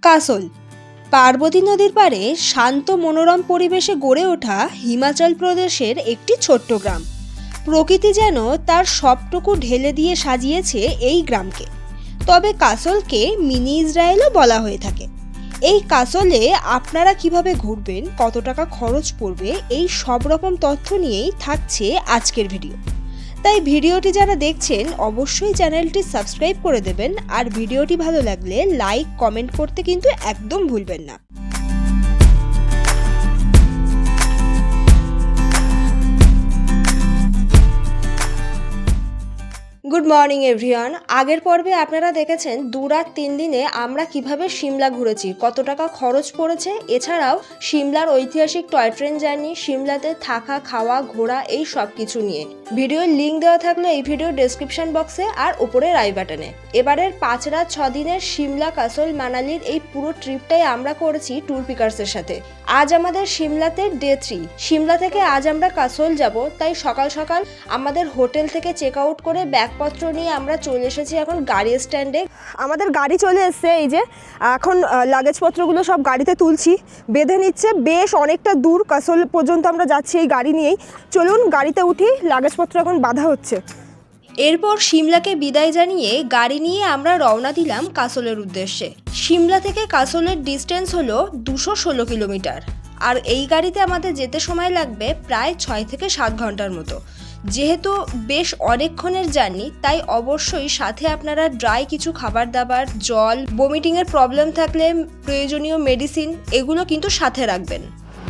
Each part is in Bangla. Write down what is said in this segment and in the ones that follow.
কাসল পার্বতী নদীর পাড়ে শান্ত মনোরম পরিবেশে গড়ে ওঠা হিমাচল প্রদেশের একটি ছোট্ট গ্রাম। প্রকৃতি যেন তার সবটুকু ঢেলে দিয়ে সাজিয়েছে এই গ্রামকে। তবে কাসলকে মিনি ইসরায়েলও বলা হয়ে থাকে। এই কাসলে আপনারা কিভাবে ঘুরবেন, কত টাকা খরচ পড়বে, এই সব রকম তথ্য নিয়েই থাকছে আজকের ভিডিও। তাই ভিডিওটি যারা দেখছেন অবশ্যই চ্যানেলটি সাবস্ক্রাইব করে দেবেন, আর ভিডিওটি ভালো লাগলে লাইক কমেন্ট করতে কিন্তু একদম ভুলবেন না। Good morning everyone. আগের পর্বে আপনারা দেখেছেন 2 রাত 3 দিনে আমরা কিভাবে সিমলা ঘুরেছি, কত টাকা খরচ পড়েছে। এছাড়াও সিমলার ঐতিহাসিক টয় ট্রেন জার্নি, সিমলাতে থাকা খাওয়া ঘোরা এই সব কিছু নিয়ে ভিডিওর লিঙ্ক দেওয়া থাকলো এই ভিডিওর ডেসক্রিপশন বক্সে আর উপরের আই বাটনে। এবারের 5 রাত 6 দিনের সিমলা কাসল মানালির এই পুরো ট্রিপটাই আমরা করেছি ট্যুর পিকার্সের সাথে। আজ আমাদের সিমলাতে ডে 3। সিমলা থেকে আজ আমরা কাসল যাব, তাই সকাল সকাল আমাদের হোটেল থেকে চেক আউট করে ব্যাগপত্র নিয়ে আমরা চলে এসেছি এখন গাড়ি স্ট্যান্ডে। আমাদের গাড়ি চলে এসছে, এই যে এখন লাগেজপত্রগুলো সব গাড়িতে তুলছি, বেঁধে নিচ্ছে। বেশ অনেকটা দূর কাসল পর্যন্ত আমরা যাচ্ছি এই গাড়ি নিয়েই। চলুন গাড়িতে উঠি, লাগেজপত্র এখন বাঁধা হচ্ছে। এরপর সিমলাকে বিদায় জানিয়ে গাড়ি নিয়ে আমরা রওনা দিলাম কাসলের উদ্দেশ্যে। সিমলা থেকে কাসলের ডিস্টেন্স হলো 216 কিলোমিটার, আর এই গাড়িতে আমাদের যেতে সময় লাগবে প্রায় 6 থেকে 7 ঘন্টার মতো। যেহেতু বেশ অনেকক্ষণের জার্নি, তাই অবশ্যই সাথে আপনারা ড্রাই কিছু খাবার দাবার, জল, ভমিটিংয়ের প্রবলেম থাকলে প্রয়োজনীয় মেডিসিন এগুলো কিন্তু সাথে রাখবেন।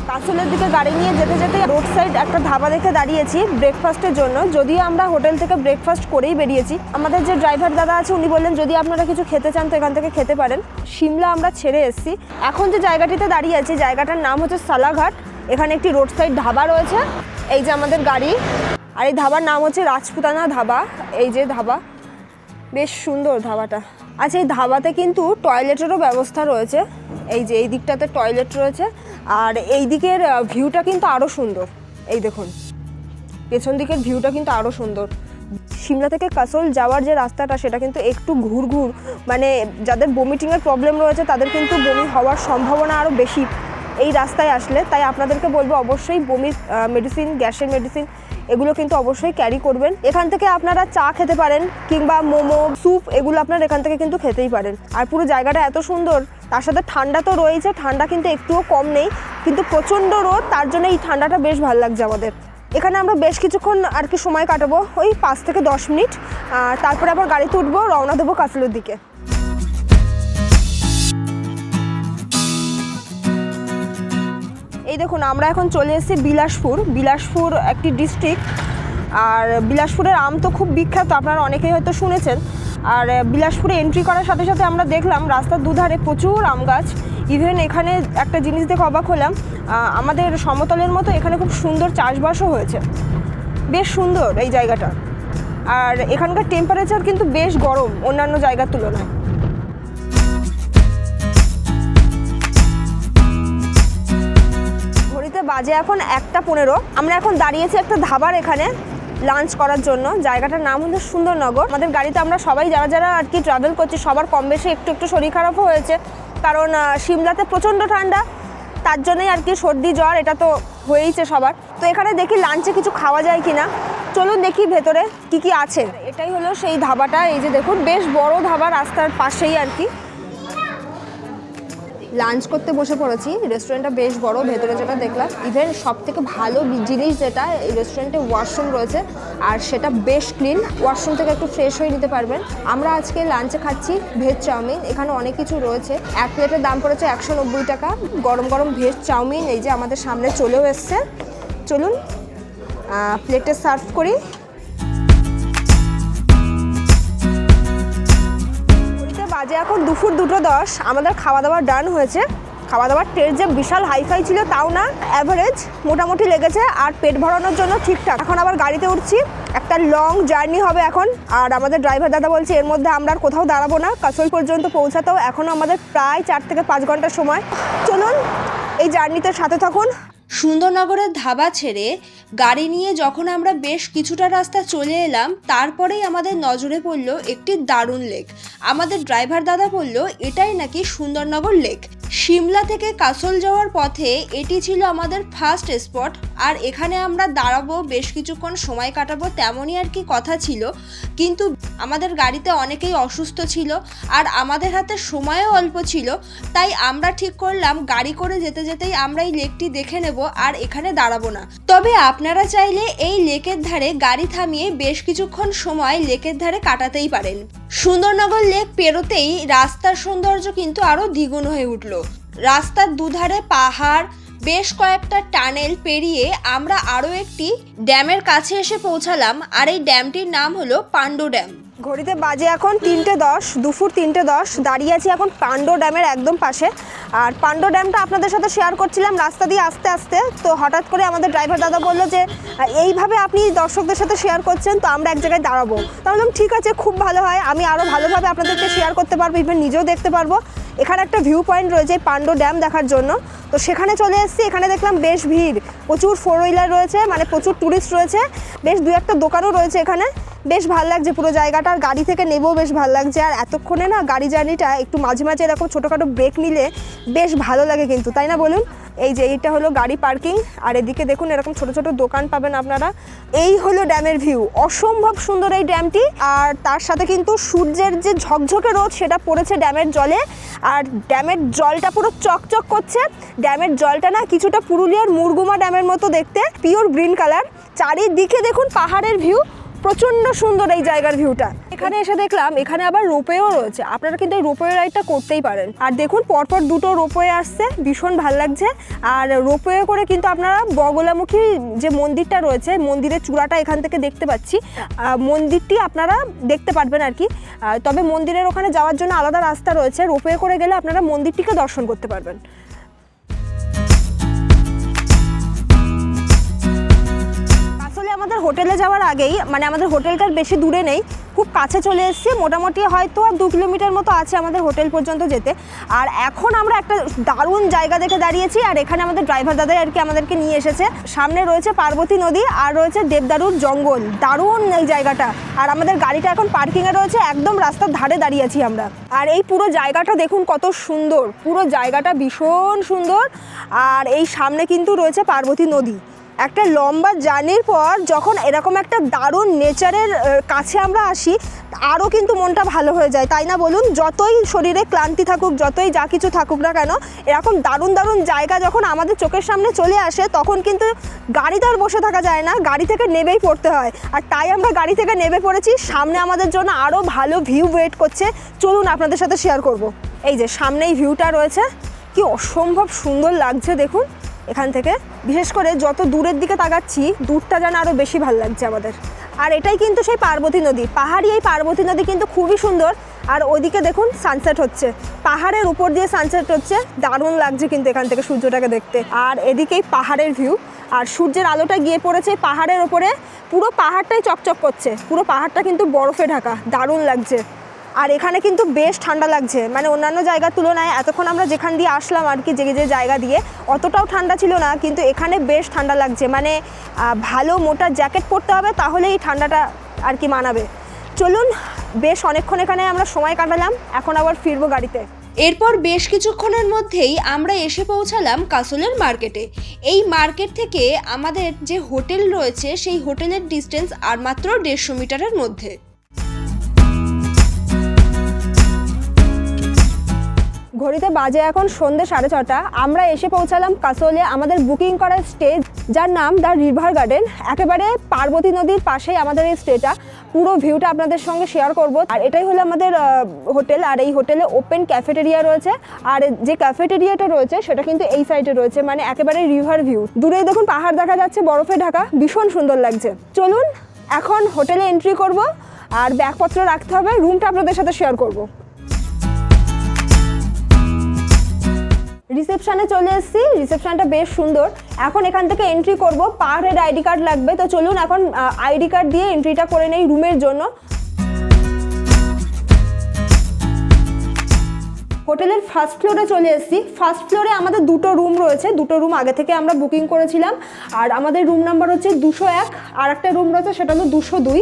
কাসলের দিকে গাড়ি নিয়ে যেতে যেতে রোড সাইড একটা ধাবা দেখে দাঁড়িয়েছি ব্রেকফাস্টের জন্য। যদিও আমরা হোটেল থেকে ব্রেকফাস্ট করেই বেরিয়েছি, আমাদের যে ড্রাইভার দাদা আছে উনি বললেন যদি আপনারা কিছু খেতে চান তো এখান থেকে খেতে পারেন। সিমলা আমরা ছেড়ে এসেছি। এখন যে জায়গাটিতে দাঁড়িয়ে আছি জায়গাটার নাম হচ্ছে সালাঘাট। এখানে একটি রোড সাইড ধাবা রয়েছে, এই যে আমাদের গাড়ি। আর এই ধাবার নাম হচ্ছে রাজপুতানা ধাবা। এই যে ধাবা, বেশ সুন্দর ধাবাটা। আচ্ছা, এই ধাবাতে কিন্তু টয়লেটেরও ব্যবস্থা রয়েছে। এই যে এই দিকটাতে টয়লেট রয়েছে, আর এই দিকের ভিউটা কিন্তু আরও সুন্দর। এই দেখুন পেছন দিকের ভিউটা কিন্তু আরও সুন্দর। সিমলা থেকে কাসল যাওয়ার যে রাস্তাটা সেটা কিন্তু একটু ঘুরঘুর, মানে যাদের ভমিটিংয়ের প্রবলেম রয়েছে তাদের কিন্তু বমি হওয়ার সম্ভাবনা আরও বেশি এই রাস্তায় আসলে। তাই আপনাদেরকে বলবো অবশ্যই বমির মেডিসিন, গ্যাসের মেডিসিন এগুলো কিন্তু অবশ্যই ক্যারি করবেন। এখান থেকে আপনারা চা খেতে পারেন, কিংবা মোমো, স্যুপ এগুলো আপনারা এখান থেকে কিন্তু খেতেই পারেন। আর পুরো জায়গাটা এত সুন্দর, তার সাথে ঠান্ডা তো রয়েছে, ঠান্ডা কিন্তু একটুও কম নেই, কিন্তু প্রচণ্ড রোদ, তার জন্য এই ঠান্ডাটা বেশ ভালো লাগছে আমাদের। এখানে আমরা বেশ কিছুক্ষণ আর কি সময় কাটাবো, ওই 5 থেকে 10 মিনিট। তারপরে আবার গাড়িতে উঠবো, রওনা দেবো কাসলের দিকে। এই দেখুন আমরা এখন চলে এসেছি বিলাসপুর। বিলাসপুর একটি ডিস্ট্রিক্ট, আর বিলাসপুরের আম তো খুব বিখ্যাত, আপনারা অনেকেই হয়তো শুনেছেন। আর বিলাসপুরে এন্ট্রি করার সাথে সাথে আমরা দেখলাম রাস্তার দুধারে প্রচুর আম গাছ। ইভেন এখানে একটা জিনিস দেখে অবাক হলাম, আমাদের সমতলের মতো এখানে খুব সুন্দর চাষবাসও হয়েছে। বেশ সুন্দর এই জায়গাটা। আর এখানকার টেম্পারেচার কিন্তু বেশ গরম অন্যান্য জায়গার তুলনায়। বাজে এখন 1:15। আমরা এখন দাঁড়িয়েছি একটা ধাবার এখানে লাঞ্চ করার জন্য। জায়গাটার নাম হলো সুন্দরনগর। আমাদের গাড়িতে আমরা সবাই যারা যারা আর কি ট্রাভেল করছি সবার কম বেশি একটু একটু শরীর খারাপও হয়েছে, কারণ সিমলাতে প্রচণ্ড ঠান্ডা, তার জন্যই আর কি সর্দি জ্বর এটা তো হয়েইছে সবার। তো এখানে দেখি লাঞ্চে কিছু খাওয়া যায় কিনা, চলুন দেখি ভেতরে কি কি আছে। এটাই হলো সেই ধাবাটা। এই যে দেখুন বেশ বড় ধাবা, রাস্তার পাশেই আর কি। লাঞ্চ করতে বসে পড়েছি। রেস্টুরেন্টটা বেশ বড়, ভেতরে যেটা দেখলাম। ইভেন সব থেকে ভালো জিনিস যেটা, এই রেস্টুরেন্টে ওয়াশরুম রয়েছে, আর সেটা বেশ ক্লিন। ওয়াশরুম থেকে একটু ফ্রেশ হয়ে নিতে পারবেন। আমরা আজকে লাঞ্চে খাচ্ছি ভেজ চাউমিন। এখানে অনেক কিছু রয়েছে। এক প্লেটের দাম পড়েছে 190 টাকা। গরম গরম ভেজ চাউমিন এই যে আমাদের সামনে চলেও এসছে। চলুন প্লেটে সার্ভ করি। বাজে এখন দুপুর 2:10। আমাদের খাওয়া দাওয়া ডান হয়েছে। খাওয়া দাওয়ার টেস্ট যে বিশাল হাইফাই ছিল তাও না, অ্যাভারেজ মোটামুটি লেগেছে, আর পেট ভরানোর জন্য ঠিকঠাক। এখন আবার গাড়িতে উঠছি, একটা লং জার্নি হবে এখন। আর আমাদের ড্রাইভার দাদা বলছে এর মধ্যে আমরা আর কোথাও দাঁড়াবো না, কাসল পর্যন্ত পৌঁছাতেও এখনও আমাদের প্রায় 4 থেকে 5 ঘন্টার সময়। চলুন এই জার্নিতে সাথে থাকুন। সুন্দরনগরের ধাবা ছেড়ে গাড়ি নিয়ে যখন আমরা বেশ কিছুটা রাস্তা চলে এলাম, তারপরেই আমাদের নজরে পড়ল একটি দারুণ লেক। আমাদের ড্রাইভার দাদা বলল এটাই নাকি সুন্দরনগর লেক। সিমলা থেকে কাসল যাওয়ার পথে এটি ছিল আমাদের ফার্স্ট স্পট। আর এখানে আমরা দাঁড়াবো, বেশ কিছুক্ষণ সময় কাটাবো, তেমনই আর কি কথা ছিল। কিন্তু আমাদের গাড়িতে অনেকেই অসুস্থ ছিল আর আমাদের হাতে সময়ও অল্প ছিল, তাই আমরা ঠিক করলাম গাড়ি করে যেতে যেতেই আমরা এই লেকটি দেখে নেব আর এখানে দাঁড়াবো না। তবে আপনারা চাইলে এই লেকের ধারে গাড়ি থামিয়ে বেশ কিছুক্ষণ সময় লেকের ধারে কাটাতেই পারেন। সুন্দরনগর লেক পেরোতেই রাস্তার সৌন্দর্য কিন্তু আরো দ্বিগুণ হয়ে উঠল। রাস্তার দুধারে পাহাড়, বেশ কয়েকটা টানেল পেরিয়ে আমরা আরো একটি ড্যামের কাছে এসে পৌঁছালাম। আর এই ড্যামটির নাম হলো পাণ্ডু ড্যাম। ঘড়িতে বাজে এখন 3:10, দুপুর 3:10। দাঁড়িয়ে আছি এখন পাণ্ডু ড্যামের একদম পাশে। আর পাণ্ডু ড্যামটা আপনাদের সাথে শেয়ার করছিলাম রাস্তা দিয়ে আস্তে আস্তে। তো হঠাৎ করে আমাদের ড্রাইভার দাদা বললো যে এইভাবে আপনি দর্শকদের সাথে শেয়ার করছেন, তো আমরা এক জায়গায় দাঁড়াবো। তো বললাম ঠিক আছে, খুব ভালো হয়, আমি আরও ভালোভাবে আপনাদেরকে শেয়ার করতে পারবো, ইভেন নিজেও দেখতে পারবো। এখানে একটা ভিউ পয়েন্ট রয়েছে পাণ্ডু ড্যাম দেখার জন্য, তো সেখানে চলে এসেছি। এখানে দেখলাম বেশ ভিড়, প্রচুর 4 হুইলার রয়েছে, মানে প্রচুর ট্যুরিস্ট রয়েছে, বেশ 2-1টা দোকানও রয়েছে এখানে। বেশ ভালো লাগছে পুরো জায়গাটা, আর গাড়ি থেকে নেবেও বেশ ভালো লাগছে। আর এতক্ষণে না গাড়ি জার্নিটা একটু মাঝে মাঝে এরকম ছোটোখাটো ব্রেক নিলে বেশ ভালো লাগে কিন্তু, তাই না বলুন? এই যে এইটা হলো গাড়ি পার্কিং, আর এদিকে দেখুন এরকম ছোট ছোট দোকান পাবেন আপনারা। এই হলো ড্যামের ভিউ, অসম্ভব সুন্দর এই ড্যামটি। আর তার সাথে কিন্তু সূর্যের যে ঝকঝকে রোদ সেটা পড়েছে ড্যামের জলে, আর ড্যামের জলটা পুরো চকচক করছে। ড্যামের জলটা না কিছুটা পুরুলিয়ার মুরগুমা ড্যামের মতো দেখতে, পিওর গ্রিন কালার। চারিদিকে দেখুন পাহাড়ের ভিউ, প্রচণ্ড সুন্দর এই জায়গার ভিউটা। এখানে এসে দেখলাম এখানে আবার রোপওয়েও রয়েছে, আপনারা কিন্তু এই রোপওয়ে রাইডটা করতেই পারেন। আর দেখুন পরপর 2টো রোপওয়ে আসছে, ভীষণ ভালো লাগছে। আর রোপওয়ে করে কিন্তু আপনারা বগলামুখী যে মন্দিরটা রয়েছে, মন্দিরের চূড়াটা এখান থেকে দেখতে পাচ্ছি, মন্দিরটি আপনারা দেখতে পারবেন আর কি। তবে মন্দিরের ওখানে যাওয়ার জন্য আলাদা রাস্তা রয়েছে, রোপওয়ে করে গেলে আপনারা মন্দিরটিকে দর্শন করতে পারবেন। আমাদের হোটেলে যাওয়ার আগেই, মানে আমাদের হোটেলটার বেশি দূরে নেই, খুব কাছে চলে এসেছি, মোটামুটি হয়তো আর 2 কিলোমিটার মতো আছে আমাদের হোটেল পর্যন্ত যেতে। আর এখন আমরা একটা দারুণ জায়গা দেখে দাঁড়িয়েছি, আর এখানে আমাদের ড্রাইভার দাদাই আর কি আমাদেরকে নিয়ে এসেছে। সামনে রয়েছে পার্বতী নদী আর রয়েছে দেবদারুর জঙ্গল, দারুণ এই জায়গাটা। আর আমাদের গাড়িটা এখন পার্কিংয়ে রয়েছে, একদম রাস্তার ধারে দাঁড়িয়ে আছি আমরা। আর এই পুরো জায়গাটা দেখুন কত সুন্দর, পুরো জায়গাটা ভীষণ সুন্দর। আর এই সামনে কিন্তু রয়েছে পার্বতী নদী। একটা লম্বা জার্নির পর যখন এরকম একটা দারুণ নেচারের কাছে আমরা আসি, আরও কিন্তু মনটা ভালো হয়ে যায়, তাই না বলুন? যতই শরীরে ক্লান্তি থাকুক, যতই যা কিছু থাকুক না কেন, এরকম দারুণ দারুণ জায়গা যখন আমাদের চোখের সামনে চলে আসে, তখন কিন্তু গাড়িতে আর বসে থাকা যায় না, গাড়ি থেকে নেমেই পড়তে হয়। আর তাই আমরা গাড়ি থেকে নেমে পড়েছি। সামনে আমাদের জন্য আরও ভালো ভিউ ওয়েট করছে, চলুন আপনাদের সাথে শেয়ার করব। এই যে সামনেই ভিউটা রয়েছে, কি অসম্ভব সুন্দর লাগছে দেখুন এখান থেকে। বিশেষ করে যত দূরের দিকে তাকাচ্ছি, দূরটা যেন আরও বেশি ভালো লাগছে আমাদের। আর এটাই কিন্তু সেই পার্বতী নদী, পাহাড়ি এই পার্বতী নদী কিন্তু খুবই সুন্দর। আর ওইদিকে দেখুন সানসেট হচ্ছে, পাহাড়ের উপর দিয়ে সানসেট হচ্ছে, দারুণ লাগছে কিন্তু এখান থেকে সূর্যটাকে দেখতে। আর এদিকেই পাহাড়ের ভিউ, আর সূর্যের আলোটা গিয়ে পড়েছে পাহাড়ের ওপরে, পুরো পাহাড়টাই চকচক করছে, পুরো পাহাড়টা কিন্তু বরফে ঢাকা, দারুণ লাগছে। আর এখানে কিন্তু বেশ ঠান্ডা লাগছে, মানে অন্যান্য জায়গার তুলনায় এতক্ষণ আমরা যেখান দিয়ে আসলাম আর কি, যে জায়গা দিয়ে, অতটাও ঠান্ডা ছিল না, কিন্তু এখানে বেশ ঠান্ডা লাগছে। মানে ভালো মোটা জ্যাকেট পরতে হবে, তাহলে এই ঠান্ডাটা আর কি মানাবে। চলুন, বেশ অনেকক্ষণ এখানে আমরা সময় কাটালাম, এখন আবার ফিরবো গাড়িতে। এরপর বেশ কিছুক্ষণের মধ্যেই আমরা এসে পৌঁছালাম কাসলের মার্কেটে। এই মার্কেট থেকে আমাদের যে হোটেল রয়েছে, সেই হোটেলের ডিস্টেন্স আর মাত্র 150 মিটারের মধ্যে। ঘড়িতে বাজে এখন সন্ধ্যে 6:30। আমরা এসে পৌঁছালাম কাসলে আমাদের বুকিং করা স্টে, যার নাম দ্য রিভার গার্ডেন। একেবারে পার্বতী নদীর পাশেই আমাদের এই স্টেটা। পুরো ভিউটা আপনাদের সঙ্গে শেয়ার করব। আর এটাই হলো আমাদের হোটেল। আর এই হোটেলে ওপেন ক্যাফেটেরিয়া রয়েছে, আর যে ক্যাফেটেরিয়াটা রয়েছে সেটা কিন্তু এই সাইডে রয়েছে, মানে একেবারে রিভার ভিউ। দূরেই দেখুন পাহাড় দেখা যাচ্ছে, বরফে ঢাকা, ভীষণ সুন্দর লাগছে। চলুন এখন হোটেলে এন্ট্রি করব, আর ব্যাগপত্র রাখতে হবে, রুমটা আপনাদের সাথে শেয়ার করব। রিসেপশনে চলে এসেছি, রিসেপশনটা বেশ সুন্দর। এখন এখান থেকে এন্ট্রি করব, পাহাড়ের আইডি কার্ড লাগবে, তো চলুন এখন আইডি কার্ড দিয়ে এন্ট্রিটা করে নেই রুমের জন্য। হোটেলের ফার্স্ট ফ্লোরে চলে এসেছি। ফার্স্ট ফ্লোরে আমাদের দুটো রুম রয়েছে, দুটো রুম আগে থেকে আমরা বুকিং করেছিলাম। আর আমাদের রুম নাম্বার হচ্ছে 201, আর একটা রুম রয়েছে সেটা হলো 202।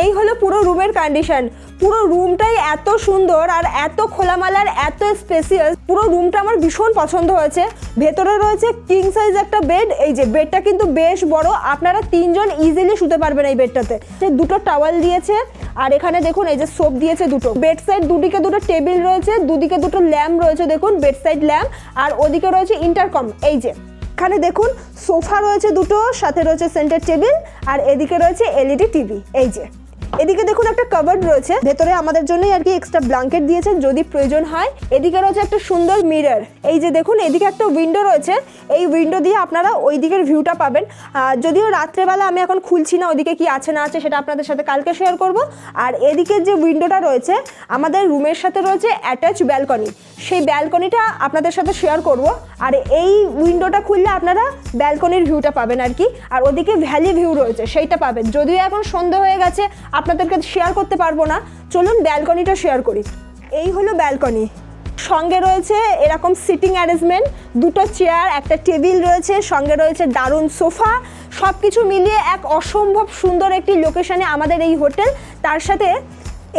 এই হলো পুরো রুমের কন্ডিশন। পুরো রুমটাই এত সুন্দর আর এত খোলামেলার, এত স্পেসিয়াস। পুরো রুমটা আমার ভীষণ পছন্দ হয়েছে। ভেতরে রয়েছে কিং সাইজ একটা বেড। এই যে বেডটা কিন্তু বেশ বড়, আপনারা 3 জন ইজিলি শুতে পারবেন এই বেডটাতে। দুটো টাওয়াল দিয়েছে, আর এখানে দেখুন এই যে সোপ দিয়েছে দুটো। বেড সাইড দুদিকে দুটো টেবিল রয়েছে, দুদিকে দুটো ল্যাম্প রয়েছে, দেখুন বেড সাইড ল্যাম্প। আর ওদিকে রয়েছে ইন্টারকম। এই যে এখানে দেখুন সোফা রয়েছে দুটো, সাথে রয়েছে সেন্টার টেবিল, আর এদিকে রয়েছে এলইডি টিভি। এই যে এদিকে দেখুন একটা কাভার্ড রয়েছে, ভেতরে আমাদের জন্যই আর কি এক্সট্রা ব্ল্যাঙ্কেট দিয়েছেন যদি প্রয়োজন হয়। এদিকে রয়েছে একটা সুন্দর মিরর। এই যে দেখুন এদিকে একটা উইন্ডো রয়েছে, এই উইন্ডো দিয়ে আপনারা ওই দিকের ভিউটা পাবেন। যদিও রাত্রেবেলা আমি এখন খুলছি না ওইদিকে কি আছে না আছে, সেটা আপনাদের সাথে কালকে শেয়ার করব। আর এদিকের যে উইন্ডোটা রয়েছে আমাদের রুমের সাথে রয়েছে অ্যাটাচ ব্যালকনি, সেই ব্যালকনিটা আপনাদের সাথে শেয়ার করব। আর এই উইন্ডোটা খুললে আপনারা ব্যালকনির ভিউটা পাবেন আর কি। আর ওদিকে ভ্যালি ভিউ রয়েছে, সেইটা পাবেন। যদিও এখন সন্ধ্যা হয়ে গেছে, আপনাদেরকে শেয়ার করতে পারবো না। চলুন ব্যালকনিটা শেয়ার করি। এই হলো ব্যালকনি। সঙ্গে রয়েছে এরকম সিটিং অ্যারেঞ্জমেন্ট, দুটো চেয়ার, একটা টেবিল রয়েছে, সঙ্গে রয়েছে দারুণ সোফা। সব কিছু মিলিয়ে এক অসম্ভব সুন্দর একটি লোকেশনে আমাদের এই হোটেল। তার সাথে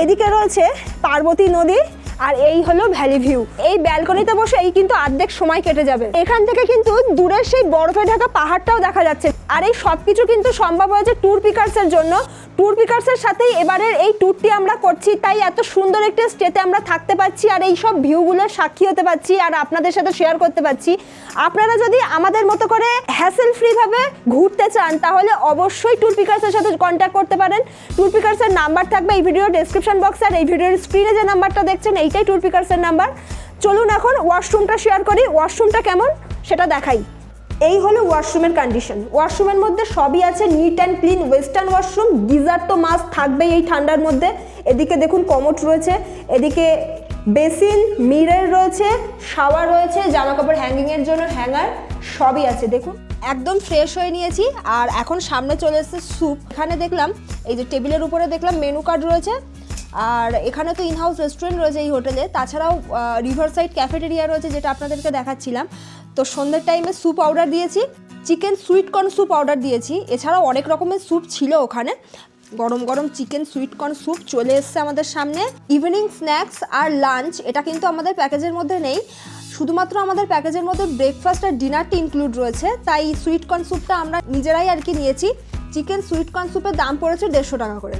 এদিকে রয়েছে পার্বতী নদী, আর এই হলো ভ্যালি ভিউ। এই ব্যালকনিতে বসে এই কিন্তু অর্ধেক সময় কেটে যাবে। এখান থেকে কিন্তু দূরের সেই বরফে ঢাকা পাহাড়টাও দেখা যাচ্ছে। আর এই সব কিছু কিন্তু সম্ভব হয়েছে ট্যুর পিকার্সের জন্য। ট্যুর পিকার্সের সাথেই এবারের এই ট্যুরটি আমরা করছি, তাই এত সুন্দর একটি স্টেতে আমরা থাকতে পারছি, আর এই সব ভিউগুলোর সাক্ষী হতে পারছি, আর আপনাদের সাথে শেয়ার করতে পারছি। আপনারা যদি আমাদের মতো করে হ্যাসেল ফ্রিভাবে ঘুরতে চান, তাহলে অবশ্যই ট্যুর পিকার্সের সাথে কন্ট্যাক্ট করতে পারেন। ট্যুর পিকার্সের নাম্বার থাকবে এই ভিডিওর ডেসক্রিপশন বক্সে, আর এই ভিডিওর স্ক্রিনে যে নাম্বারটা দেখছেন এইটাই ট্যুর পিকার্সের নাম্বার। চলুন এখন ওয়াশরুমটা শেয়ার করি, ওয়াশরুমটা কেমন সেটা দেখাই। এই হলো ওয়াশরুমের কন্ডিশন। ওয়াশরুমের মধ্যে সবই আছে neat and clean, western washroom. Geyser তো মাস্ট থাকবেই এই ঠান্ডার মধ্যে। এদিকে দেখুন কমোড রয়েছে, এদিকে বেসিন, মিরর রয়েছে, শাওয়ার রয়েছে, জামা কাপড় হ্যাঙ্গিংয়ের জন্য হ্যাঙ্গার, সবই আছে। দেখুন একদম ফ্রেশ হয়ে নিয়েছি, আর এখন সামনে চলে এসেছে স্যুপ। এখানে দেখলাম এই যে টেবিলের উপরে দেখলাম মেনু কার্ড রয়েছে, আর এখানে তো ইনহাউস রেস্টুরেন্ট রয়েছে এই হোটেলে। তাছাড়াও রিভার সাইড ক্যাফেটেরিয়া রয়েছে, যেটা আপনাদেরকে দেখাচ্ছিলাম। তো সন্ধ্যের টাইমে স্যুপ অর্ডার দিয়েছি, chicken sweet corn soup order দিয়েছি। এছাড়াও অনেক রকমের স্যুপ ছিল ওখানে। গরম গরম চিকেন সুইট কর্ন স্যুপ চলে এসছে আমাদের সামনে। ইভিনিং স্ন্যাক্স আর লাঞ্চ এটা কিন্তু আমাদের প্যাকেজের মধ্যে নেই, শুধুমাত্র আমাদের প্যাকেজের মধ্যে ব্রেকফাস্ট আর ডিনারটি ইনক্লুড রয়েছে। তাই সুইট কর্ন স্যুপটা আমরা নিজেরাই আর কি নিয়েছি। চিকেন সুইট কর্ন স্যুপের দাম পড়েছে 150 টাকা করে।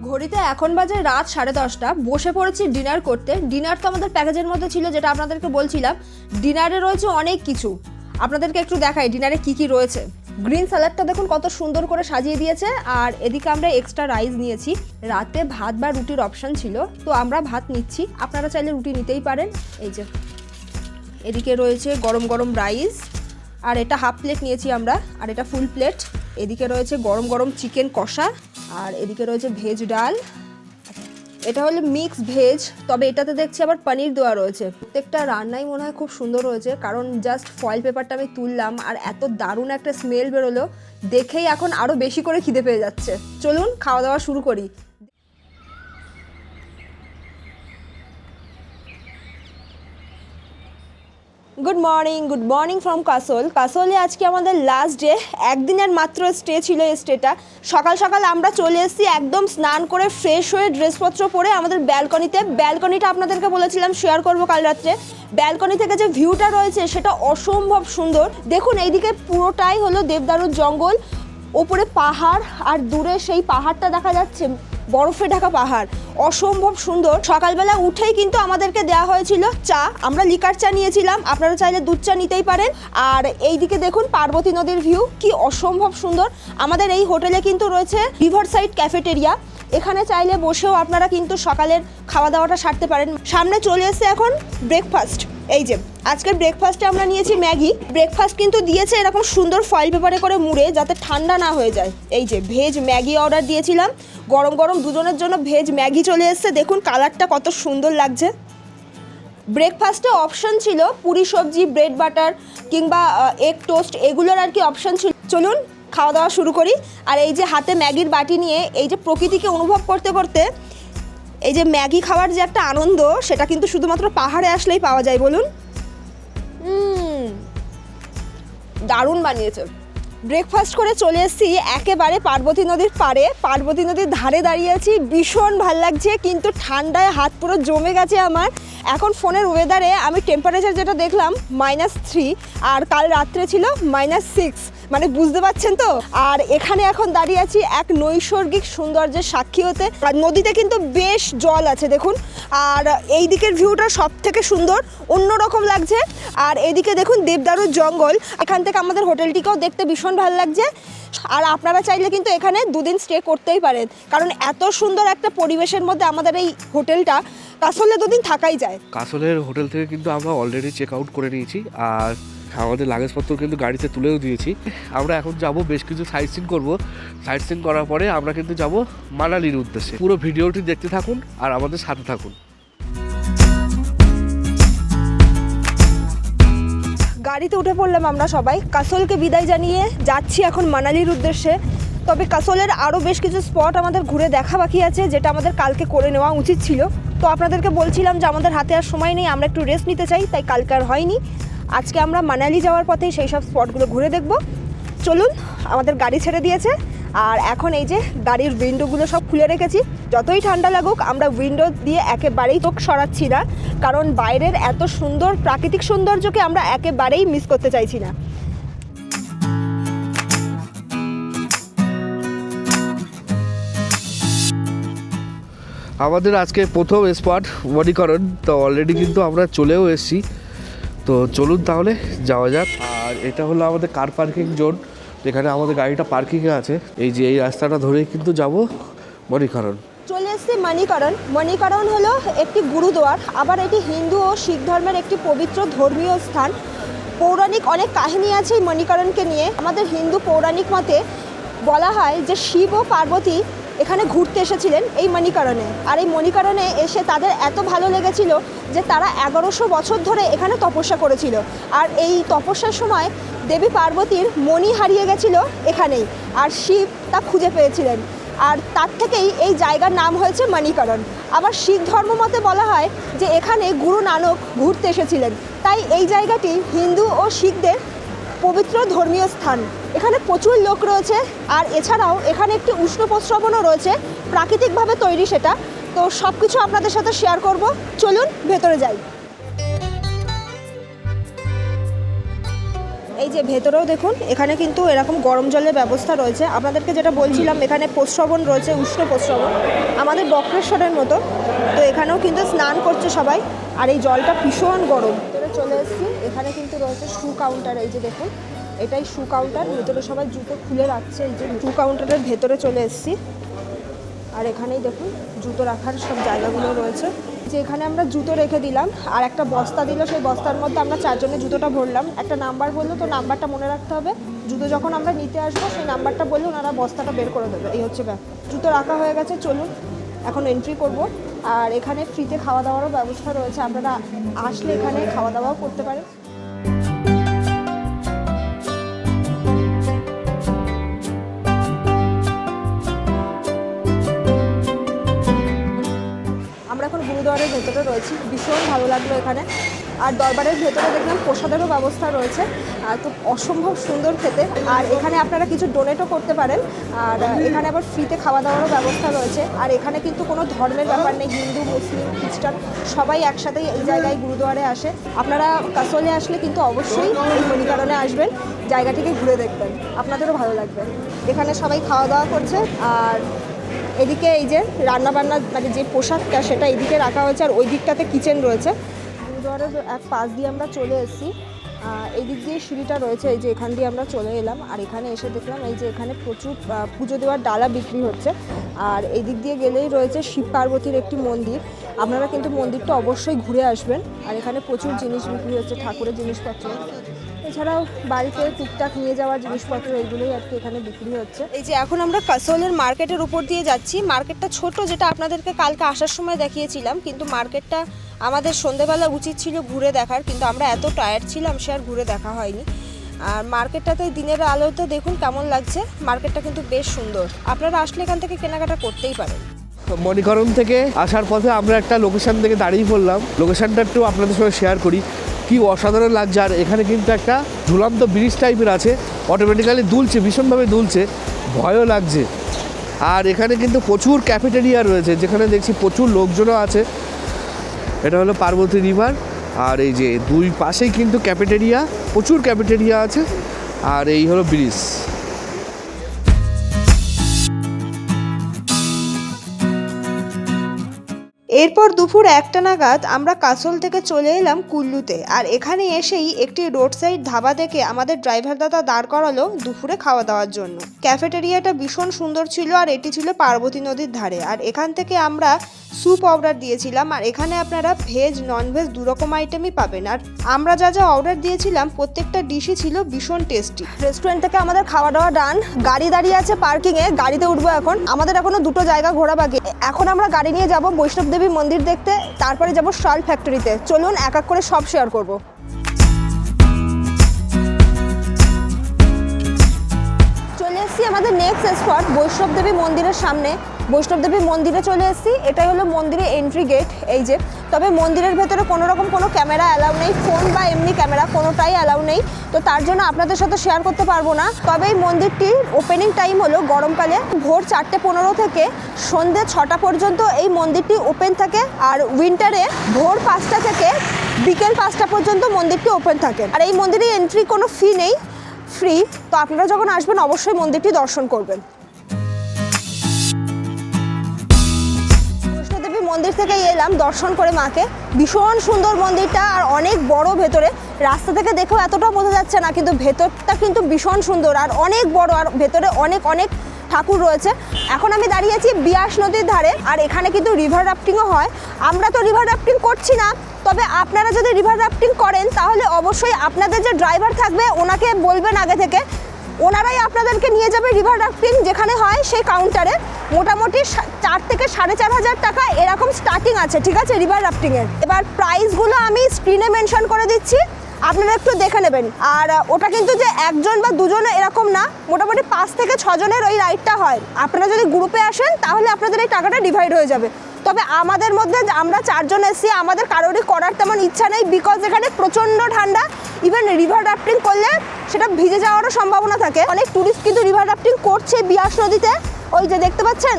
ঘড়িতে এখন বাজে রাত 10:30। বসে পড়েছি ডিনার করতে। ডিনার তো আমাদের প্যাকেজের মধ্যে ছিল, যেটা আপনাদেরকে বলছিলাম। ডিনারে রয়েছে অনেক কিছু, আপনাদেরকে একটু দেখাই ডিনারে কি কি রয়েছে। গ্রিন স্যালাডটা দেখুন কত সুন্দর করে সাজিয়ে দিয়েছে। আর এদিকে আমরা এক্সট্রা রাইস নিয়েছি। রাতে ভাত বা রুটির অপশান ছিল, তো আমরা ভাত নিচ্ছি, আপনারা চাইলে রুটি নিতেই পারেন। এই যে এদিকে রয়েছে গরম গরম রাইস, আর এটা হাফ প্লেট নিয়েছি আমরা, আর এটা ফুল প্লেট। এদিকে রয়েছে গরম গরম চিকেন কষা, আর এদিকে রয়েছে ভেজ ডাল। এটা হলো মিক্স ভেজ, তবে এটাতে দেখছি আবার পনির দেওয়া রয়েছে। প্রত্যেকটা রান্নাই মনে হয় খুব সুন্দর হয়েছে, কারণ জাস্ট ফয়েল পেপারটা আমি তুললাম আর এত দারুণ একটা স্মেল বেরোলো, দেখেই এখন আরও বেশি করে খিদে পেয়ে যাচ্ছে। চলুন খাওয়া দাওয়া শুরু করি। Good morning from Kasol. কাসোলে আজকে আমাদের লাস্ট ডে, একদিনের মাত্র স্টে ছিল এই স্টেটা। সকাল সকাল আমরা চলে এসেছি একদম স্নান করে ফ্রেশ হয়ে ড্রেসপত্র পরে আমাদের ব্যালকনিতে। ব্যালকনিটা আপনাদেরকে বলেছিলাম শেয়ার করব কাল রাত্রে। ব্যালকনি থেকে যে ভিউটা রয়েছে সেটা অসম্ভব সুন্দর। দেখুন এইদিকে পুরোটাই হলো দেবদারুর জঙ্গল, ওপরে পাহাড়, আর দূরে সেই পাহাড়টা দেখা যাচ্ছে, বরফে ঢাকা পাহাড়, অসম্ভব সুন্দর। সকালবেলা উঠেই কিন্তু আমাদেরকে দেওয়া হয়েছিল চা, আমরা লিকার চা নিয়েছিলাম, আপনারা চাইলে দুধ চা নিতেই পারেন। আর এইদিকে দেখুন পার্বতী নদীর ভিউ কি অসম্ভব সুন্দর। আমাদের এই হোটেলে কিন্তু রয়েছে রিভার সাইড ক্যাফেটেরিয়া, এখানে চাইলে বসেও আপনারা কিন্তু সকালের খাওয়া দাওয়াটা সারতে পারেন। সামনে চলে এসে এখন ব্রেকফাস্ট। এই যে আজকের ব্রেকফাস্টে আমরা নিয়েছি ম্যাগি। ব্রেকফাস্ট কিন্তু দিয়েছে এরকম সুন্দর ফয়েল পেপারে করে মুড়ে, যাতে ঠান্ডা না হয়ে যায়। এই যে ভেজ ম্যাগি অর্ডার দিয়েছিলাম, গরম গরম দুজনের জন্য ভেজ ম্যাগি চলে এসছে। দেখুন কালারটা কত সুন্দর লাগছে। ব্রেকফাস্টে অপশন ছিল পুরি সবজি, ব্রেড বাটার কিংবা এগ টোস্ট, এগুলোর আর কি অপশন ছিল। চলুন খাওয়া দাওয়া শুরু করি। আর এই যে হাতে ম্যাগির বাটি নিয়ে এই যে প্রকৃতিকে অনুভব করতে করতে এই যে ম্যাগি খাওয়ার যে একটা আনন্দ, সেটা কিন্তু শুধুমাত্র পাহাড়ে আসলেই পাওয়া যায় বলুন। দারুণ বানিয়েছে। ব্রেকফাস্ট করে চলে এসেছি একেবারে পার্বতী নদীর পাড়ে, পার্বতী নদীর ধারে দাঁড়িয়ে আছি। ভীষণ ভাল লাগছে, কিন্তু ঠান্ডায় হাত পুরো জমে গেছে আমার। এখন ফোনের ওয়েদারে আমি টেম্পারেচার যেটা দেখলাম -3, আর কাল রাত্রে ছিল -6, মানে বুঝতে পারছেন তো। আর এখানে এখন দাঁড়িয়ে আছি এক নৈসর্গিক সৌন্দর্যের সাক্ষী হতে। আর নদীতে কিন্তু বেশ জল আছে দেখুন, আর এই দিকের ভিউটা সব থেকে সুন্দর, অন্যরকম লাগছে। আর এদিকে দেখুন দেবদারুর জঙ্গল, এখান থেকে আমাদের হোটেলটিকেও দেখতে ভীষণ ভালো লাগছে। আর আপনারা চাইলে কিন্তু এখানে 2 দিন স্টে করতেই পারেন, কারণ এত সুন্দর একটা পরিবেশের মধ্যে আমাদের এই হোটেলটা। কাসলে 2 দিন থাকাই যায়। কাসলের হোটেল থেকে কিন্তু আমরা অলরেডি চেক আউট করে নিয়েছি, আর আমাদের লাগেজপত্র কিন্তু গাড়িতে তুলেও দিয়েছি। আমরা এখন যাব বেশ কিছু সাইট সিন করবো। সাইট সিন করার পরে আমরা কিন্তু যাব মানালির উদ্দেশ্যে। পুরো ভিডিওটি দেখতে থাকুন আর আমাদের সাথে থাকুন। গাড়িতে উঠে পড়লাম আমরা সবাই, কাসলকে বিদায় জানিয়ে যাচ্ছি এখন মানালির উদ্দেশ্যে। তবে কাসলের আরও বেশ কিছু স্পট আমাদের ঘুরে দেখা বাকি আছে, যেটা আমাদের কালকে করে নেওয়া উচিত ছিল। তো আপনাদেরকে বলছিলাম যে আমাদের হাতে আর সময় নেই, আমরা একটু রেস্ট নিতে চাই, তাই কালকে আর হয়নি। আজকে আমরা মানালি যাওয়ার পথেই সেই সব স্পটগুলো ঘুরে দেখব। চলুন, আমাদের গাড়ি ছেড়ে দিয়েছে, আর এখন এই যে গাড়ির উইন্ডোগুলো সব খুলে রেখেছি। যতই ঠান্ডা লাগুক আমরা উইন্ডো দিয়ে একেবারেই চোখ সরাচ্ছি না, কারণ বাইরের এত সুন্দর প্রাকৃতিক সৌন্দর্যকে আমরা একেবারেই মিস করতে চাইছি না। আমাদের আজকে প্রথম স্পট মণিকরণ, তো অলরেডি কিন্তু আমরা চলেও এসেছি। তো চলুন তাহলে যাওয়া যাক। আর এটা হলো আমাদের কার পার্কিং জোন, যেখানে আমাদের গাড়িটা পার্কিংয়ে আছে। এই যে এই রাস্তাটা ধরেই কিন্তু যাব মণিকরণ। চলে এসছে মণিকরণ। মণিকরণ হলো একটি গুরুদুয়ার, আবার এটি হিন্দু ও শিখ ধর্মের একটি পবিত্র ধর্মীয় স্থান। পৌরাণিক অনেক কাহিনী আছে এই মণিকরণকে নিয়ে। আমাদের হিন্দু পৌরাণিক মতে বলা হয় যে শিব ও পার্বতী এখানে ঘুরতে এসেছিলেন এই মণিকরণে। আর এই মণিকরণে এসে তাদের এত ভালো লেগেছিল যে তারা 1100 বছর ধরে এখানে তপস্যা করেছিল। আর এই তপস্যার সময় দেবী পার্বতীর মণি হারিয়ে গেছিল এখানেই, আর শিব তা খুঁজে পেয়েছিলেন। আর তার থেকেই এই জায়গার নাম হয়েছে মণিকরণ। আবার শিখ ধর্ম মতে বলা হয় যে এখানে গুরু নানক ঘুরতে এসেছিলেন, তাই এই জায়গাটি হিন্দু ও শিখদের পবিত্র ধর্মীয় স্থান। এখানে প্রচুর লোক রয়েছে, আর এছাড়াও এখানে একটি উষ্ণ প্রস্রবণও রয়েছে, প্রাকৃতিকভাবে তৈরি সেটা। তো সব কিছু আপনাদের সাথে শেয়ার করব, চলুন ভেতরে যাই। এই যে ভেতরেও দেখুন, এখানে কিন্তু এরকম গরম জলের ব্যবস্থা রয়েছে। আপনাদেরকে যেটা বলছিলাম, এখানে প্রস্রবণ রয়েছে, উষ্ণ প্রস্রবণ, আমাদের বক্রেশ্বরের মতো। তো এখানেও কিন্তু স্নান করছে সবাই, আর এই জলটা ভীষণ গরম। চলে এসেছি, এখানে কিন্তু রয়েছে শু কাউন্টার। এই যে দেখুন, এটাই শু কাউন্টার। ভেতরে সবাই জুতো খুলে রাখছে। এই যে শু কাউন্টারের ভেতরে চলে এসেছি, আর এখানেই দেখুন জুতো রাখার সব জায়গাগুলো রয়েছে। যে এখানে আমরা জুতো রেখে দিলাম, আর একটা বস্তা দিল, সেই বস্তার মধ্যে আমরা 4 জনে জুতোটা ভরলাম। একটা নাম্বার বললো, তো নাম্বারটা মনে রাখতে হবে। জুতো যখন আমরা নিতে আসবো সেই নাম্বারটা বললে ওনারা বস্তাটা বের করে দেবে। এই হচ্ছে ব্যাপার। জুতো রাখা হয়ে গেছে, চলুন এখন এন্ট্রি করব। আর এখানে ফ্রিতে খাওয়া দাওয়ারও ব্যবস্থা রয়েছে, আপনারা আসলে এখানে খাওয়া দাওয়াও করতে পারেন। আমরা এখন গুরুদুয়ারের ভেতরে রয়েছি, ভীষণ ভালো লাগলো এখানে। আর দরবারের ভেতরে দেখলাম প্রসাদেরও ব্যবস্থা রয়েছে, তো অসম্ভব সুন্দর খেতে। আর এখানে আপনারা কিছু ডোনেটও করতে পারেন, আর এখানে আবার ফ্রিতে খাওয়া দাওয়ারও ব্যবস্থা রয়েছে। আর এখানে কিন্তু কোনো ধর্মের ব্যাপার নেই, হিন্দু মুসলিম খ্রিস্টান সবাই একসাথেই এই জায়গায় গুরুদুয়ারে আসে। আপনারা কাসলে আসলে কিন্তু অবশ্যই এই মণিকরণে আসবেন, জায়গাটিকে ঘুরে দেখবেন, আপনাদেরও ভালো লাগবে। এখানে সবাই খাওয়া দাওয়া করছে, আর এদিকে এই যে রান্নাবান্না মানে যে পোশাকটা সেটা এদিকে রাখা হয়েছে, আর ওই দিকটাতে কিচেন রয়েছে। গুরুদুয়ারের এক পাশ দিয়ে আমরা চলে এসেছি, এই দিক দিয়ে সিঁড়িটা রয়েছে, এই যে এখান দিয়ে আমরা চলে এলাম। আর এখানে এসে দেখলাম এই যে এখানে প্রচুর পুজো দেওয়ার ডালা বিক্রি হচ্ছে। আর এই দিক দিয়ে গেলেই রয়েছে শিব পার্বতীর একটি মন্দির, আপনারা কিন্তু মন্দিরটা অবশ্যই ঘুরে আসবেন। আর এখানে প্রচুর জিনিস বিক্রি হচ্ছে, ঠাকুরের জিনিসপত্র, এছাড়াও বাড়িতে টুকটাক নিয়ে যাওয়ার জিনিসপত্র, এইগুলোই আর কি এখানে বিক্রি হচ্ছে। এই যে এখন আমরা কাসলের মার্কেটের উপর দিয়ে যাচ্ছি। মার্কেটটা ছোট, যেটা আপনাদেরকে কালকে আসার সময় দেখিয়েছিলাম, কিন্তু মার্কেটটা আমাদের সন্ধেবেলা উচিত ছিল ঘুরে দেখার, কিন্তু আমরা এত টায়ার্ড ছিলাম সে আর ঘুরে দেখা হয়নি। আর মার্কেটটাতে দিনের আলোতে দেখুন কেমন লাগছে, মার্কেটটা কিন্তু বেশ সুন্দর। আপনারা আসলে এখান থেকে কেনাকাটা করতেই পারেন। মণিকরণ থেকে আসার পথে আমরা একটা লোকেশন থেকে দাঁড়িয়ে পড়লাম। লোকেশনটা একটু আপনাদের সঙ্গে শেয়ার করি, কি অসাধারণ লাগছে। আর এখানে কিন্তু একটা ঝুলন্ত ব্রিজ টাইপের আছে, অটোমেটিক্যালি দুলছে, ভীষণভাবে দুলছে, ভয়ও লাগছে। আর এখানে কিন্তু প্রচুর ক্যাফেটেরিয়া রয়েছে, যেখানে দেখছি প্রচুর লোকজনও আছে। এটা হলো পার্বতী রিভার, আর এই যে দুই পাশেই কিন্তু ক্যাফেটেরিয়া, প্রচুর ক্যাফেটেরিয়া আছে। আর এই হলো ব্রিজ। এরপর দুপুর 1টা নাগাদ আমরা কাসল থেকে চলে এলাম কুল্লুতে। আর এখানে এসেই একটি রোড সাইড ধাবা দেখে আমাদের ড্রাইভার দাদা দাঁড় করালো দুপুরে খাওয়া দাওয়ার জন্য। ক্যাফেটেরিয়াটা ভীষণ সুন্দর ছিল, আর এটি ছিল পার্বতী নদীর ধারে। আর এখান থেকে আমরা স্যুপ অর্ডার দিয়েছিলাম, আর এখানে আপনারা ভেজ ননভেজ দুরকম আইটেমই পাবেন। আর আমরা যা যা অর্ডার দিয়েছিলাম প্রত্যেকটা ডিশই ছিল ভীষণ টেস্টি। রেস্টুরেন্ট থেকে আমাদের খাওয়া দাওয়া ডান, গাড়ি দাঁড়িয়ে আছে পার্কিংয়ে, গাড়িতে উঠবো এখন। আমাদের এখনো দুটো জায়গা ঘোরা বাকি। এখন আমরা গাড়ি নিয়ে যাব বৈষ্ণব দেবী মন্দির দেখতে, তারপরে যাব শাল ফ্যাক্টরিতে। চলুন এক এক করে সব শেয়ার করব। চলে এসেছি আমাদের নেক্সট স্পট বৈষ্ণব দেবী মন্দিরের সামনে। বৈষ্ণব দেবী মন্দিরে চলে এসেছি, এটাই হলো মন্দিরের এন্ট্রি গেট, এই যে। তবে মন্দিরের ভেতরে কোনো রকম কোনো ক্যামেরা অ্যালাউ নেই, ফোন বা এমনি ক্যামেরা কোনোটাই অ্যালাউ নেই, তো তার জন্য আপনাদের সাথে শেয়ার করতে পারবো না। তবে এই মন্দিরটির ওপেনিং টাইম হলো গরমকালে ভোর 4:15 থেকে সন্ধ্যে 6টা পর্যন্ত এই মন্দিরটি ওপেন থাকে। আর উইন্টারে ভোর 5টা থেকে বিকেল 5টা পর্যন্ত মন্দিরটি ওপেন থাকে। আর এই মন্দিরে এন্ট্রি কোনো ফি নেই, ফ্রি। তো আপনারা যখন আসবেন অবশ্যই মন্দিরটি দর্শন করবেন। মন্দির থেকে এলাম দর্শন করে মাকে, ভীষণ সুন্দর মন্দিরটা, আর অনেক বড় ভেতরে। রাস্তা থেকে দেখেও এতটা বোঝা যাচ্ছে না, কিন্তু ভেতরটা কিন্তু ভীষণ সুন্দর আর অনেক বড়, আর ভেতরে অনেক অনেক ঠাকুর রয়েছে। এখন আমি দাঁড়িয়ে আছি বিয়াস নদীর ধারে, আর এখানে কিন্তু রিভার রাফটিংও হয়। আমরা তো রিভার রাফটিং করছি না, তবে আপনারা যদি রিভার রাফটিং করেন তাহলে অবশ্যই আপনাদের যে ড্রাইভার থাকবে ওনাকে বলবেন আগে থেকে, ওনারাই আপনাদেরকে নিয়ে যাবে রিভার রাফটিং যেখানে হয় সেই কাউন্টারে। মোটামুটি 4 থেকে 4,500 টাকা এরকম স্টার্টিং আছে, ঠিক আছে, রিভার রাফটিংয়ের। এবার প্রাইসগুলো আমি স্ক্রিনে মেনশন করে দিচ্ছি, আপনারা একটু দেখে নেবেন। আর ওটা কিন্তু যে একজন বা দুজন এরকম না, মোটামুটি 5 থেকে 6 জনের ওই রাইডটা হয়। আপনারা যদি গ্রুপে আসেন তাহলে আপনাদের এই টাকাটা ডিভাইড হয়ে যাবে। তবে আমাদের মধ্যে আমরা 4 জন এসেছি, আমাদের কারোরই করার তেমন ইচ্ছা নেই, বিকজ এখানে প্রচণ্ড ঠান্ডা। ইভেন রিভার রাফটিং করলে সেটা ভিজে যাওয়ারও সম্ভাবনা থাকে। অনেক ট্যুরিস্ট কিন্তু রিভার রাফটিং করছে বিয়াস নদীতে, ওই যে দেখতে পাচ্ছেন।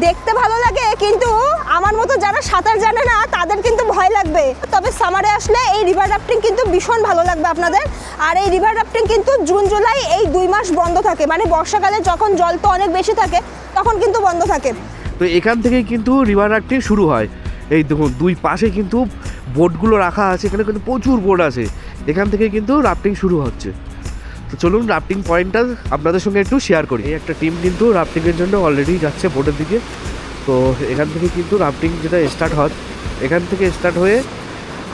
দেখতে ভালো লাগে, কিন্তু আমার মতো যারা সাঁতার জানে না তাদের কিন্তু ভয় লাগবে। তবে সামারে আসলে এই রিভার রাফটিং কিন্তু ভীষণ ভালো লাগবে আপনাদের। আর এই রিভার রাফটিং কিন্তু জুন জুলাই এই 2 মাস বন্ধ থাকে, মানে বর্ষাকালে যখন জল তো অনেক বেশি থাকে তখন কিন্তু বন্ধ থাকে। তো এখান থেকেই কিন্তু রিভার রাফটিং শুরু হয়। এই দেখুন দুই পাশে কিন্তু বোটগুলো রাখা আছে, এখানে কিন্তু প্রচুর বোট আছে, এখান থেকে কিন্তু রাফটিং শুরু হচ্ছে। তো চলুন রাফটিং পয়েন্টটা আপনাদের সঙ্গে একটু শেয়ার করি। এই একটা টিম কিন্তু রাফটিংয়ের জন্য অলরেডি যাচ্ছে বোটের দিকে। তো এখান থেকে কিন্তু রাফটিং যেটা স্টার্ট হয়, এখান থেকে স্টার্ট হয়ে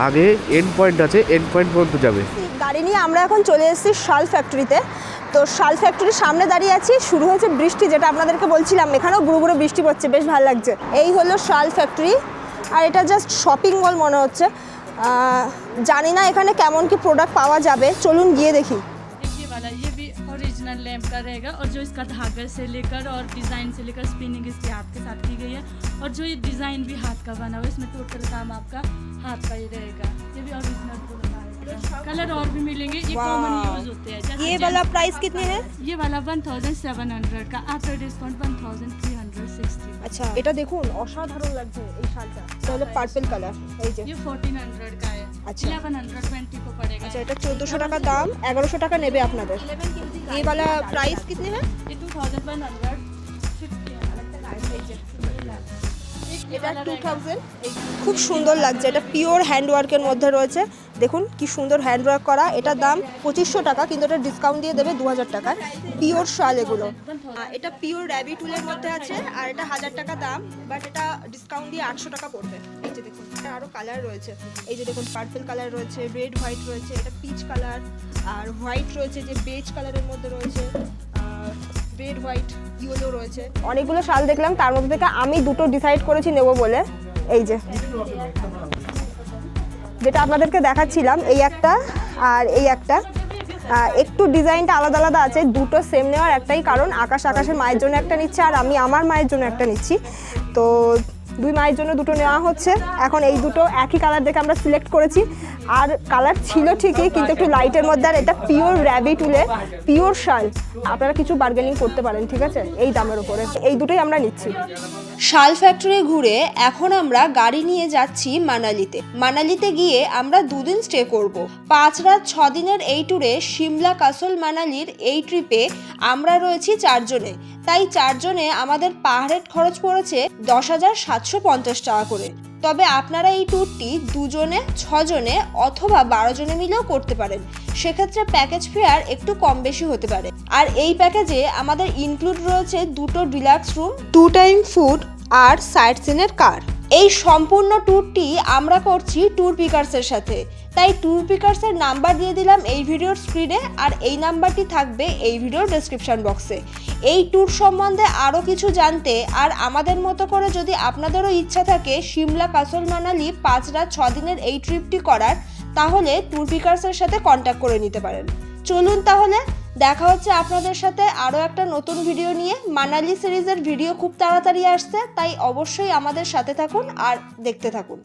আগে এন্ড পয়েন্ট আছে, এন্ড পয়েন্ট পর্যন্ত যাবে। গাড়ি নিয়ে আমরা এখন চলে এসেছি শাল ফ্যাক্টরিতে। তো শাল ফ্যাক্টরির সামনে দাঁড়িয়ে আছি, শুরু হয়েছে বৃষ্টি, যেটা আপনাদেরকে বলছিলাম, এখানেও গুঁড়ো গুঁড়ো বৃষ্টি পড়ছে, বেশ ভালো লাগছে। এই হলো শাল ফ্যাক্টরি, আর এটা জাস্ট শপিং মল মনে হচ্ছে। জানি না এখানে কেমন কি প্রোডাক্ট পাওয়া যাবে, চলুন গিয়ে দেখি। ये भी ओरिजिनल लैम्प का रहेगा, और जो इसका धागे से लेकर और डिज़ाइन से लेकर स्पिनिंग इसके हाथ के साथ की गई है, और जो ये डिज़ाइन भी हाथ का बना हुआ है, इसमें टोटल काम आपका हाथ का ही रहेगा। ये भी ओरिजिनल कलर और भी मिलेंगे, ये कॉमन यूज होते हैं। ये वाला प्राइस कितने है? ये वाला 1700 का, आफ्टर डिस्काउंट 1360। আচ্ছা, এটা দেখুন অসাধারণ লাগছে এই শালটা, এটা হলো পার্পল কালার, এই যে। ये 1400 का है। अच्छा। 1120 को पड़ेगा। আচ্ছা, এটা 1400 টাকা দাম, 1100 টাকা নেবে আপনাদের। এই वाला प्राइस कितने है? ये 2150 এটা 2000। খুব সুন্দর লাগছে, এটা পিওর হ্যান্ডওয়ার্কের মধ্যে রয়েছে, দেখুন কি সুন্দর হ্যান্ডওয়ার্ক করা। এটার দাম 2500 টাকা, কিন্তু এটা ডিসকাউন্ট দিয়ে দেবে 2000 টাকায়। পিওর শাল এগুলো। এটা পিওর র্যাবিট উলের মধ্যে আছে, আর এটা 1000 টাকা দাম, বাট এটা ডিসকাউন্ট দিয়ে 800 টাকা পড়বে। এই যে দেখুন, এটা আরও কালার রয়েছে, এই যে দেখুন পার্পল কালার রয়েছে, রেড হোয়াইট রয়েছে, এটা পিচ কালার, আর হোয়াইট রয়েছে যে বেজ কালারের মধ্যে রয়েছে, রেড হোয়াইট ইয়েলো রয়েছে। অনেকগুলো শাল দেখলাম, তার মধ্যে থেকে আমি দুটো ডিসাইড করেছি নেব বলে। এই যে যেটা আপনাদেরকে দেখাচ্ছিলাম, এই একটা আর এই একটা। একটু ডিজাইনটা আলাদা আলাদা আছে, দুটো সেম নেওয়ার একটাই কারণ, আকাশের মায়ের জন্য একটা নিচ্ছি আর আমি আমার মায়ের জন্য একটা নিচ্ছি। তো দুই মায়ের জন্য দুটো নেওয়া হচ্ছে। এখন এই দুটো একই কালার দেখে আমরা সিলেক্ট করেছি, আর কালার ছিল ঠিকই কিন্তু একটু লাইটের মধ্যে, আর এটা পিওর র্যাবিট উলের পিওর শাল, আপনারা কিছু বার্গেনিং করতে পারেন, ঠিক আছে, এই দামের উপরে। এই দুটোই আমরা নিচ্ছি। শাল ফ্যাক্টরি ঘুরে এখন আমরা গাড়ি নিয়ে যাচ্ছি মানালিতে। মানালিতে গিয়ে আমরা 2 দিন স্টে করব। 5 রাত 6 দিনের এই ট্যুরে সিমলা কাসল মানালির এই ট্রিপে আমরা রয়েছি 4 জনে। তাই 4 জনে আমাদের পার হেড খরচ পড়েছে 10,750 টাকা করে। তবে আপনারা এই ট্যুরটি 2 জনে, 6 জনে অথবা 12 জনে মিলেও করতে পারেন, সেক্ষেত্রে প্যাকেজ ফেয়ার একটু কম বেশি হতে পারে। আর এই প্যাকেজে আমাদের ইনক্লুড রয়েছে 2টো ডিলাক্স রুম, 2 টাইম ফুড আর সাইট সিনের কার। এই সম্পূর্ণ ট্যুরটি আমরা করছি ট্যুর পিকার্সের সাথে, তাই ট্যুর পিকার্সের নাম্বার দিয়ে দিলাম এই ভিডিওর স্ক্রিনে, আর এই নাম্বারটি থাকবে এই ভিডিওর ডেসক্রিপশন বক্সে। এই ট্যুর সম্বন্ধে আরও কিছু জানতে আর আমাদের মতো করে যদি আপনাদেরও ইচ্ছা থাকে সিমলা কাসল মানালি 5 রাত 6 দিনের এই ট্রিপটি করার, তাহলে ট্যুর পিকার্সের সাথে কন্ট্যাক্ট করে নিতে পারেন। চলুন তাহলে দেখা হচ্ছে আপনাদের সাথে আরও একটা নতুন ভিডিও নিয়ে। মানালি সিরিজের ভিডিও খুব তাড়াতাড়ি আসছে, তাই অবশ্যই আমাদের সাথে থাকুন আর দেখতে থাকুন।